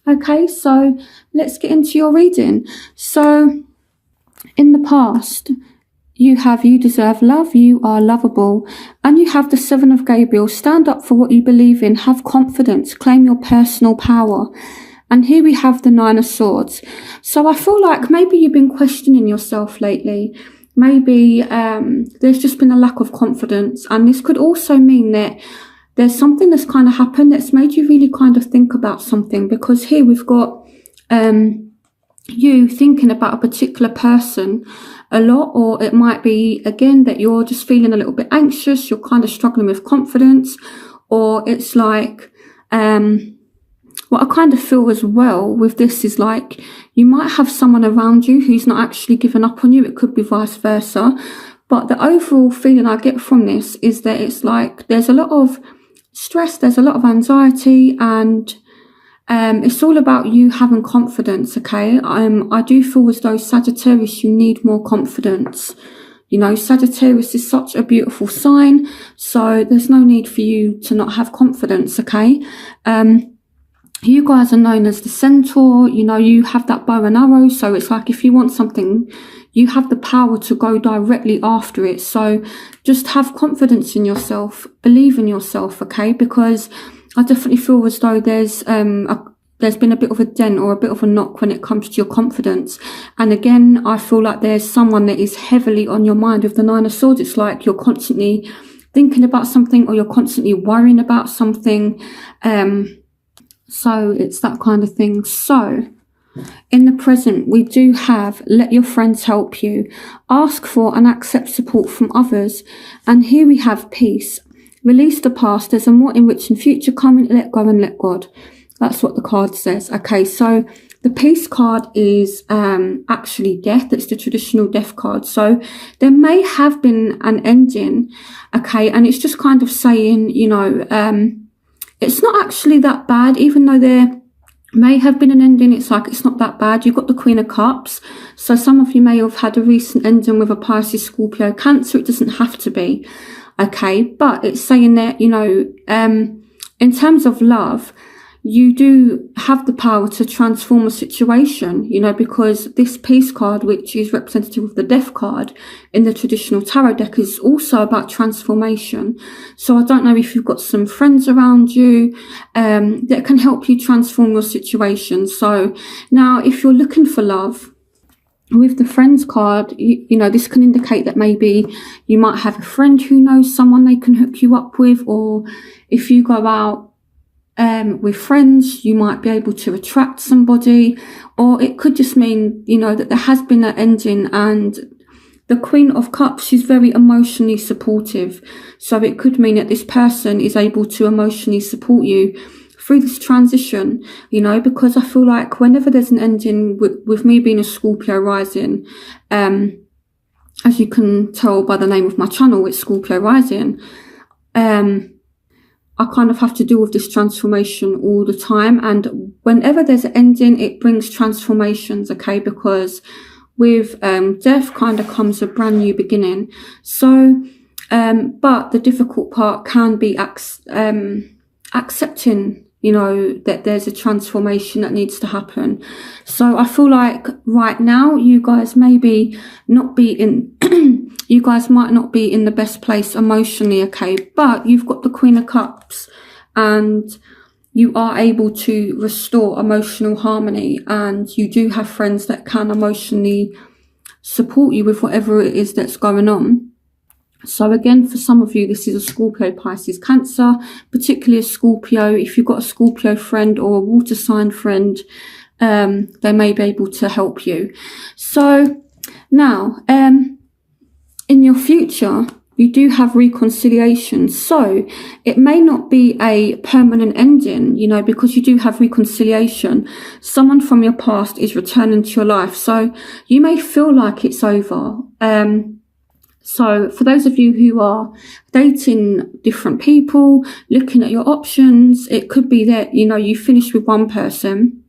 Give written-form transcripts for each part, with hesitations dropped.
Okay, so let's get into your reading. So in the past, you deserve love, you are lovable, and you have the Seven of Gabriel. Stand up for what you believe in, have confidence, claim your personal power. And here we have the Nine of Swords. So I feel like maybe you've been questioning yourself lately. Maybe there's just been a lack of confidence. And this could also mean that there's something that's kind of happened that's made you really kind of think about something. Because here we've got you thinking about a particular person a lot, or it might be again that you're just feeling a little bit anxious, you're kind of struggling with confidence, or it's like what I kind of feel as well with this is like you might have someone around you who's not actually giving up on you. It could be vice versa, but the overall feeling I get from this is that it's like there's a lot of stress, there's a lot of anxiety, and it's all about you having confidence, okay? I do feel as though Sagittarius, you need more confidence. You know, Sagittarius is such a beautiful sign, so there's no need for you to not have confidence, okay? You guys are known as the centaur, you know, you have that bow and arrow, so it's like if you want something, you have the power to go directly after it. So just have confidence in yourself, believe in yourself, okay? Because I definitely feel as though there's been a bit of a dent or a bit of a knock when it comes to your confidence. And again, I feel like there's someone that is heavily on your mind with the Nine of Swords. It's like you're constantly thinking about something, or you're constantly worrying about something. So it's that kind of thing. So in the present, we do have let your friends help you, ask for and accept support from others. And here we have peace. Release the past, there's a more enriching future coming, let go and let God. That's what the card says. Okay, so the peace card is actually death. It's the traditional death card. So there may have been an ending, okay, and it's just kind of saying, you know, it's not actually that bad, even though there may have been an ending. It's like it's not that bad. You've got the Queen of Cups. So some of you may have had a recent ending with a Pisces, Scorpio, Cancer. It doesn't have to be. Okay, but it's saying that, you know, in terms of love, you do have the power to transform a situation, you know, because this peace card, which is representative of the death card in the traditional tarot deck, is also about transformation. So I don't know if you've got some friends around you that can help you transform your situation. So now if you're looking for love, with the friends card, you know, this can indicate that maybe you might have a friend who knows someone they can hook you up with, or if you go out with friends, you might be able to attract somebody, or it could just mean, you know, that there has been an ending. And the Queen of Cups, she's very emotionally supportive. So it could mean that this person is able to emotionally support you through this transition, you know, because I feel like whenever there's an ending, with me being a Scorpio rising, as you can tell by the name of my channel, it's Scorpio rising, I kind of have to deal with this transformation all the time. And whenever there's an ending, it brings transformations, okay? Because with death kind of comes a brand new beginning. So, but the difficult part can be accepting, you know, that there's a transformation that needs to happen. So I feel like right now you guys maybe not be in you guys might not be in the best place emotionally, okay, but you've got the Queen of Cups and you are able to restore emotional harmony, and you do have friends that can emotionally support you with whatever it is that's going on. So again, for some of you, this is a Scorpio, Pisces, Cancer, particularly a Scorpio. If you've got a Scorpio friend or a water sign friend, they may be able to help you. So now, in your future, you do have reconciliation. So it may not be a permanent ending, you know, because you do have reconciliation. Someone from your past is returning to your life. So you may feel like it's over. So for those of you who are dating different people, looking at your options, it could be that, you know, you finish with one person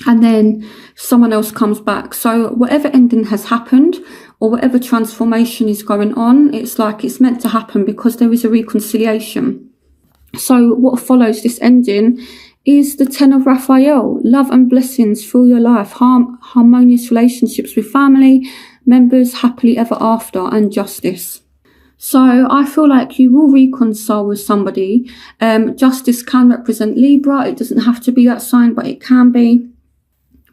and then someone else comes back. So whatever ending has happened or whatever transformation is going on, it's like it's meant to happen because there is a reconciliation. So what follows this ending is the Ten of Raphael. Love and blessings through your life. Harmonious relationships with family members, happily ever after, and justice. So I feel like you will reconcile with somebody. Justice can represent Libra. It doesn't have to be that sign, but it can be.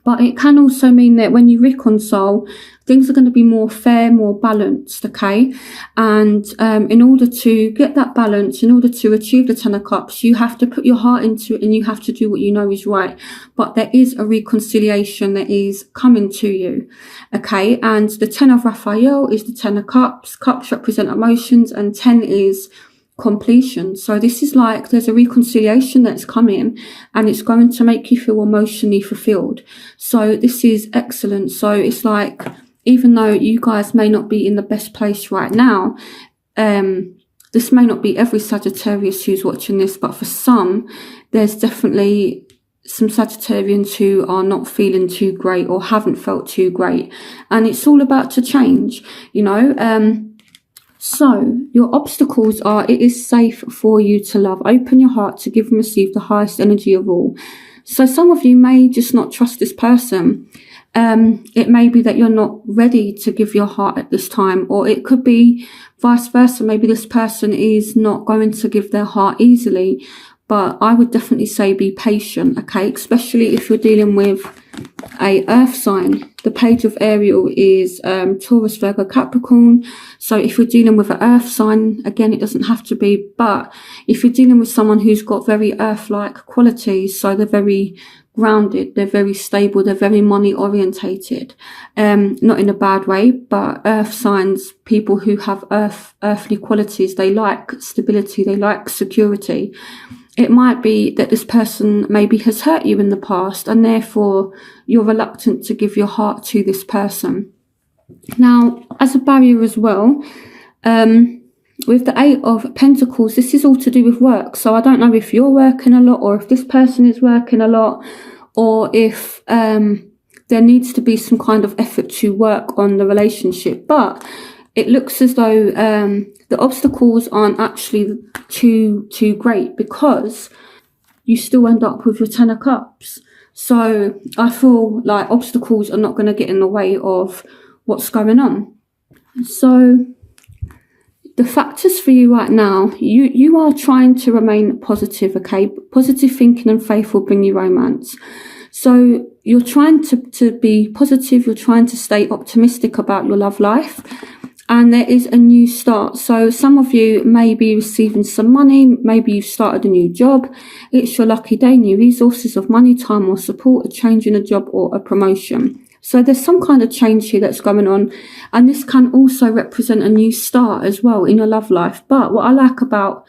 But it can also mean that when you reconcile, things are going to be more fair, more balanced, okay? And in order to get that balance, in order to achieve the Ten of Cups, you have to put your heart into it and you have to do what you know is right. But there is a reconciliation that is coming to you, okay? And the Ten of Raphael is the Ten of Cups. Cups represent emotions, and 10 is completion. So this is like there's a reconciliation that's coming, and it's going to make you feel emotionally fulfilled. So this is excellent. So it's like, even though you guys may not be in the best place right now, this may not be every Sagittarius who's watching this, but for some, there's definitely some Sagittarians who are not feeling too great or haven't felt too great, and it's all about to change, you know. So your obstacles are, it is safe for you to love. Open your heart to give and receive the highest energy of all. So some of you may just not trust this person. It may be that you're not ready to give your heart at this time, or it could be vice versa. Maybe this person is not going to give their heart easily, but I would definitely say be patient, okay? Especially if you're dealing with a earth sign. The page of Ariel is Taurus, Virgo, Capricorn. So if you're dealing with an earth sign, again, it doesn't have to be, but if you're dealing with someone who's got very earth-like qualities, so they're very grounded, they're very stable, they're very money orientated, not in a bad way, but earth signs, people who have earthly qualities, they like stability, they like security. It might be that this person maybe has hurt you in the past, and therefore you're reluctant to give your heart to this person. Now, as a barrier as well, with the Eight of Pentacles, this is all to do with work. So I don't know if you're working a lot, or if this person is working a lot, or if there needs to be some kind of effort to work on the relationship. But it looks as though the obstacles aren't actually too great, because you still end up with your Ten of Cups. So I feel like obstacles are not going to get in the way of what's going on. So the factors for you right now, you are trying to remain positive, okay? Positive thinking and faith will bring you romance. So you're trying to be positive, you're trying to stay optimistic about your love life, and there is a new start. So some of you may be receiving some money, maybe you've started a new job, it's your lucky day, new resources of money, time or support, a change in a job or a promotion. So there's some kind of change here that's going on, and this can also represent a new start as well in your love life. But what I like about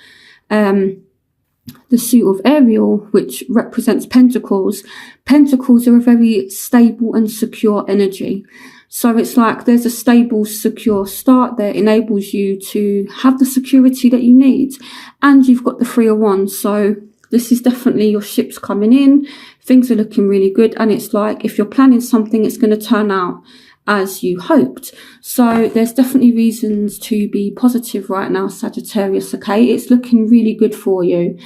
the suit of Ariel, which represents Pentacles, Pentacles are a very stable and secure energy. So it's like there's a stable, secure start that enables you to have the security that you need. And you've got the Three of Wands. So this is definitely your ship's coming in. Things are looking really good. And it's like if you're planning something, it's going to turn out as you hoped. So there's definitely reasons to be positive right now, Sagittarius, okay? It's looking really good for you.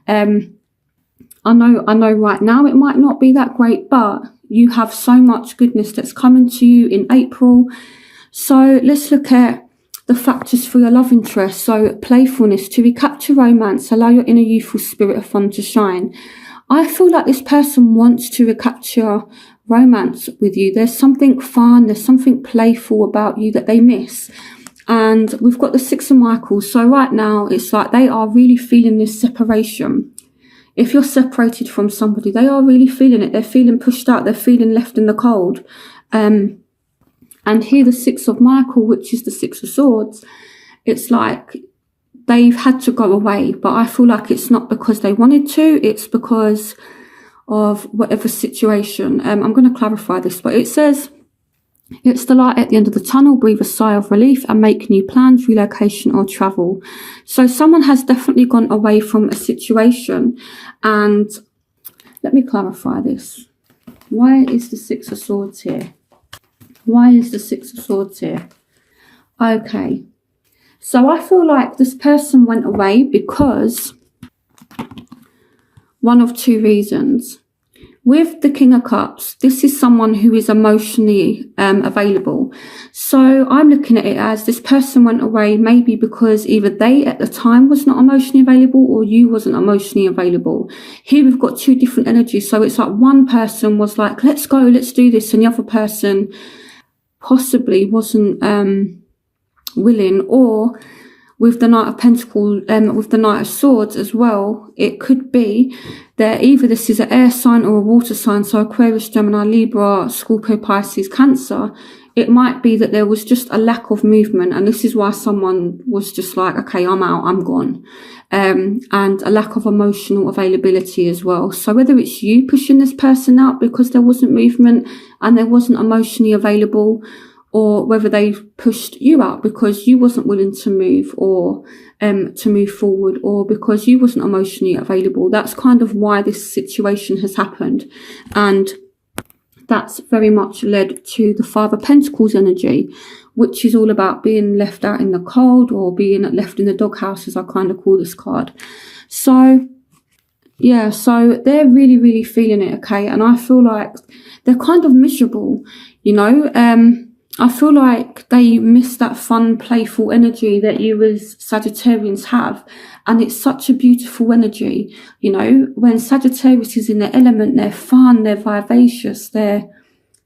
I know right now it might not be that great, but you have so much goodness that's coming to you in April. So let's look at the factors for your love interest. So playfulness, to recapture romance, allow your inner youthful spirit of fun to shine. I feel like this person wants to recapture romance with you. There's something fun, there's something playful about you that they miss. And we've got the Six of Michaels. So right now it's like they are really feeling this separation. If you're separated from somebody, they are really feeling it. They're feeling pushed out. They're feeling left in the cold. And here the Six of Michael, which is the Six of Swords, it's like they've had to go away. But I feel like it's not because they wanted to. It's because of whatever situation. I'm going to clarify this, but it says, it's the light at the end of the tunnel. Breathe a sigh of relief and make new plans, relocation or travel. So someone has definitely gone away from a situation. And let me clarify this. Why is the Six of Swords here? Why is the Six of Swords here? Okay. So I feel like this person went away because one of two reasons. With the King of Cups, this is someone who is emotionally available. So I'm looking at it as this person went away maybe because either they at the time was not emotionally available or you wasn't emotionally available. Here we've got two different energies. So it's like one person was like, let's go, let's do this. And the other person possibly wasn't willing. Or with the Knight of Pentacles, with the Knight of Swords as well, it could be that either this is an air sign or a water sign, so Aquarius, Gemini, Libra, Scorpio, Pisces, Cancer. It might be that there was just a lack of movement, and this is why someone was just like, okay, I'm out, I'm gone. And a lack of emotional availability as well. So whether it's you pushing this person out because there wasn't movement and there wasn't emotionally available, or whether they pushed you out because you wasn't willing to move or to move forward, or because you wasn't emotionally available. That's kind of why this situation has happened. And that's very much led to the Five of Pentacles energy, which is all about being left out in the cold or being left in the doghouse, as I kind of call this card. So yeah, so they're really, really feeling it, okay? And I feel like they're kind of miserable, you know? I feel like they miss that fun, playful energy that you as Sagittarians have. And it's such a beautiful energy. You know, when Sagittarius is in their element, they're fun, they're vivacious, they're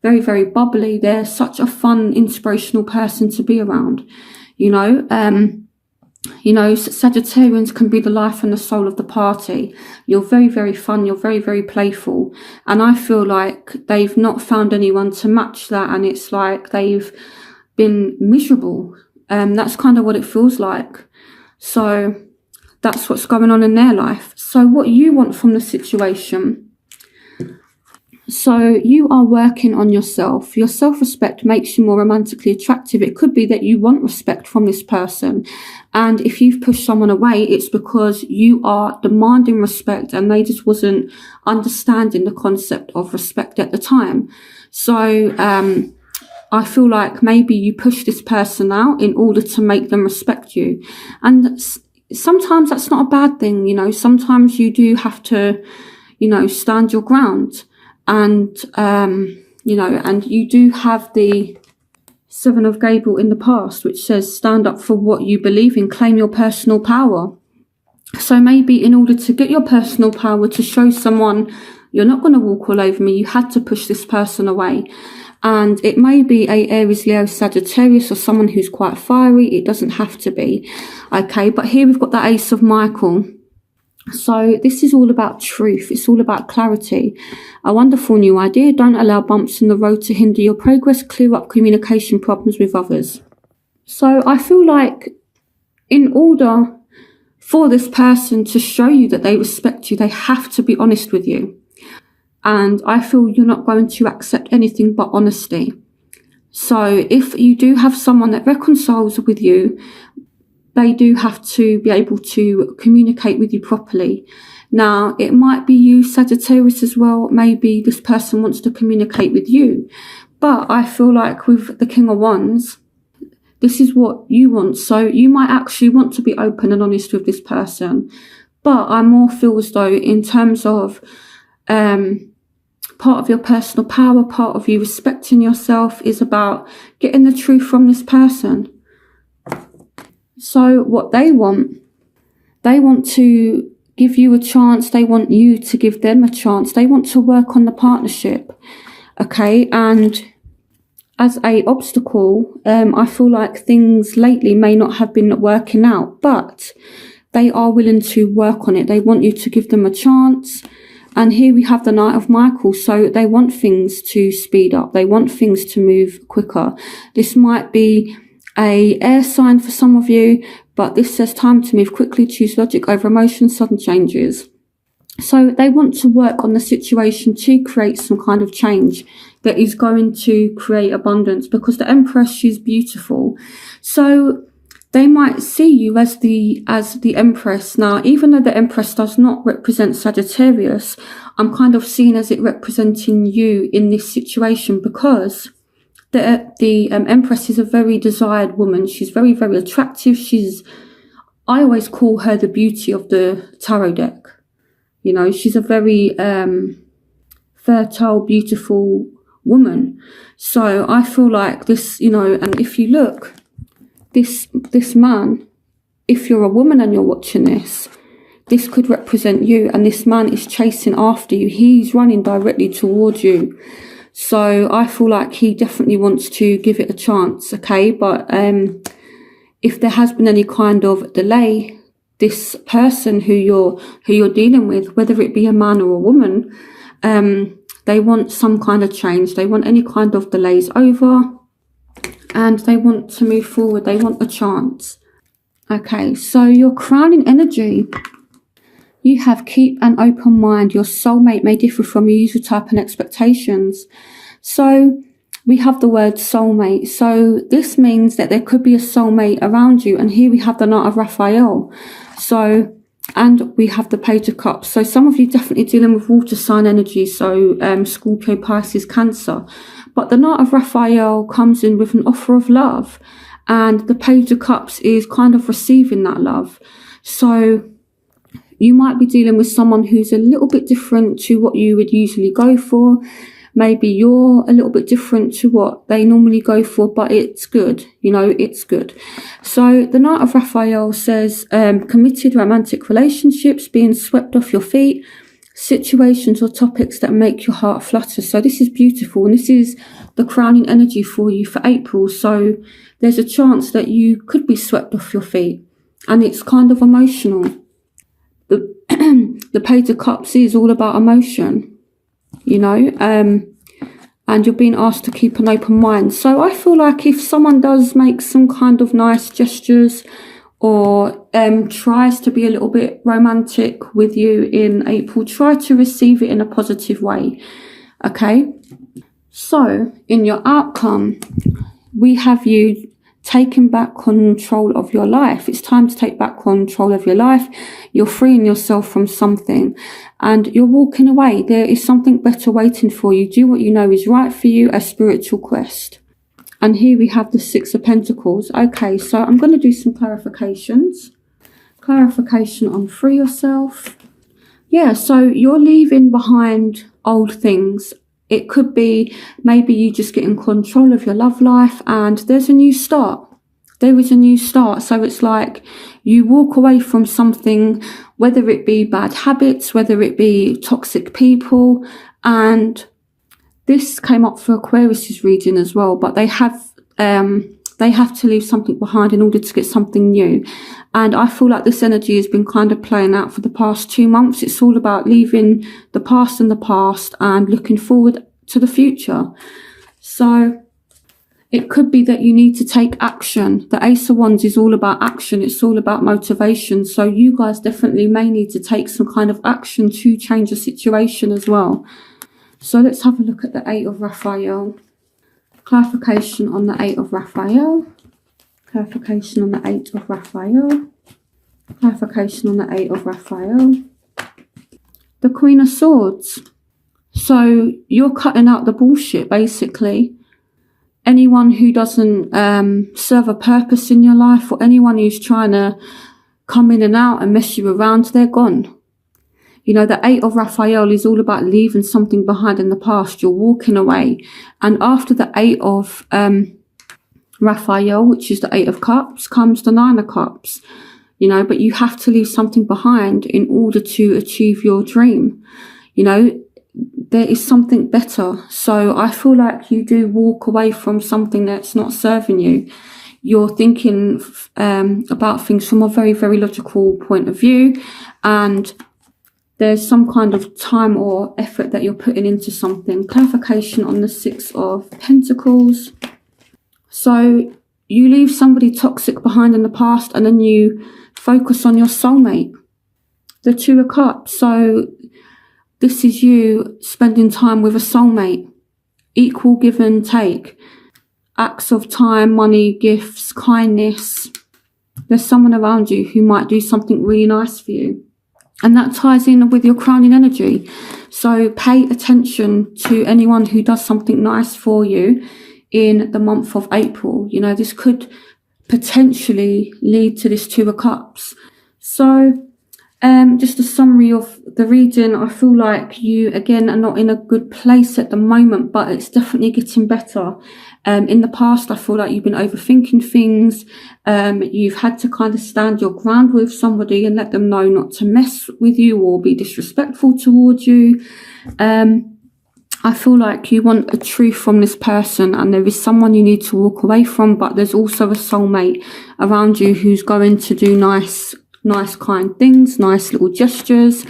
very, very bubbly. They're such a fun, inspirational person to be around. You know, Sagittarians can be the life and the soul of the party. You're very, very fun. You're very, very playful. And I feel like they've not found anyone to match that. And it's like they've been miserable. That's kind of what it feels like. So that's what's going on in their life. So what you want from the situation. So you are working on yourself. Your self-respect makes you more romantically attractive. It could be that you want respect from this person. And if you've pushed someone away, it's because you are demanding respect and they just wasn't understanding the concept of respect at the time. So I feel like maybe you push this person out in order to make them respect you. And sometimes that's not a bad thing. You know, sometimes you do have to, you know, stand your ground. And, you know, and you do have the Seven of Gable in the past, which says stand up for what you believe in, claim your personal power. So maybe in order to get your personal power, to show someone you're not going to walk all over me, you had to push this person away. And it may be a Aries, Leo, Sagittarius, or someone who's quite fiery. It doesn't have to be. Okay, but here we've got the Ace of Michael. So this is all about truth. It's all about clarity. A wonderful new idea. Don't allow bumps in the road to hinder your progress. Clear up communication problems with others. So I feel like in order for this person to show you that they respect you, they have to be honest with you. And I feel you're not going to accept anything but honesty. So if you do have someone that reconciles with you, they do have to be able to communicate with you properly. Now, it might be you, Sagittarius, as well. Maybe this person wants to communicate with you. But I feel like with the King of Wands, this is what you want. So you might actually want to be open and honest with this person. But I more feel as though in terms of part of your personal power, part of you respecting yourself is about getting the truth from this person. So what they want to give you a chance. They want you to give them a chance. They want to work on the partnership. Okay. And as a obstacle, I feel like things lately may not have been working out, but they are willing to work on it. They want you to give them a chance. And here we have the Knight of Michael. So they want things to speed up. They want things to move quicker. This might be a air sign for some of you, but this says time to move quickly, choose logic over emotion, sudden changes. So they want to work on the situation to create some kind of change that is going to create abundance, because the Empress, she's beautiful. So they might see you as the Empress. Now, even though the Empress does not represent Sagittarius, I'm kind of seeing as it representing you in this situation, because the Empress is a very desired woman. She's very, very attractive. I always call her the beauty of the tarot deck. You know, she's a very fertile, beautiful woman. So I feel like this, you know, and if you look, this man, if you're a woman and you're watching this could represent you, and this man is chasing after you. He's running directly towards you. So I feel like he definitely wants to give it a chance, okay? But if there has been any kind of delay, this person who you're dealing with, whether it be a man or a woman, they want some kind of change. They want any kind of delays over, and they want to move forward. They want a chance. Okay, so your crowning energy. You have keep an open mind. Your soulmate may differ from your usual type and expectations. So we have the word soulmate. So this means that there could be a soulmate around you. And here we have the Knight of Raphael. So, and we have the Page of Cups. So some of you definitely dealing with water sign energy. So Scorpio, Pisces, Cancer. But the Knight of Raphael comes in with an offer of love. And the Page of Cups is kind of receiving that love. So you might be dealing with someone who's a little bit different to what you would usually go for. Maybe you're a little bit different to what they normally go for, but it's good. You know, it's good. So the Knight of Raphael says committed romantic relationships, being swept off your feet, situations or topics that make your heart flutter. So this is beautiful, and this is the crowning energy for you for April. So there's a chance that you could be swept off your feet, and it's kind of emotional. The Page of Cups is all about emotion, you know, and you're being asked to keep an open mind. So I feel like if someone does make some kind of nice gestures or tries to be a little bit romantic with you in April, try to receive it in a positive way, okay? So in your outcome, we have you taking back control of your life. It's time to take back control of your life. You're freeing yourself from something and you're walking away. There is something better waiting for you. Do what you know is right for you, a spiritual quest. And here we have the Six of Pentacles. Okay, so I'm going to do some clarifications. Clarification on free yourself. Yeah, so you're leaving behind old things. It could be maybe you just get in control of your love life and there's a new start. There is a new start. So it's like you walk away from something, whether it be bad habits, whether it be toxic people. And this came up for Aquarius's reading as well, but they have to leave something behind in order to get something new. And I feel like this energy has been kind of playing out for the past 2 months. It's all about leaving the past in the past and looking forward to the future. So it could be that you need to take action. The Ace of Wands is all about action. It's all about motivation. So you guys definitely may need to take some kind of action to change the situation as well. So let's have a look at the Eight of Raphael. Clarification on the Eight of Raphael. Clarification on the Eight of Raphael. Clarification on the Eight of Raphael. The Queen of Swords. So you're cutting out the bullshit, basically. Anyone who doesn't serve a purpose in your life, or anyone who's trying to come in and out and mess you around, they're gone. You know, the Eight of Raphael is all about leaving something behind in the past. You're walking away. And after the Eight of Raphael, which is the Eight of Cups, comes the Nine of Cups. You know, but you have to leave something behind in order to achieve your dream. You know, there is something better. So I feel like you do walk away from something that's not serving you. You're thinking about things from a very, very logical point of view, and there's some kind of time or effort that you're putting into something. Clarification on the Six of Pentacles. So you leave somebody toxic behind in the past and then you focus on your soulmate. The Two of Cups. So this is you spending time with a soulmate. Equal give and take. Acts of time, money, gifts, kindness. There's someone around you who might do something really nice for you. And that ties in with your crowning energy. So pay attention to anyone who does something nice for you in the month of April. You know, this could potentially lead to this Two of Cups. So Just a summary of the reading. I feel like you, again, are not in a good place at the moment, but it's definitely getting better. In the past, I feel like you've been overthinking things. You've had to kind of stand your ground with somebody and let them know not to mess with you or be disrespectful towards you. I feel like you want a truth from this person, and there is someone you need to walk away from, but there's also a soulmate around you who's going to do nice kind things, nice little gestures.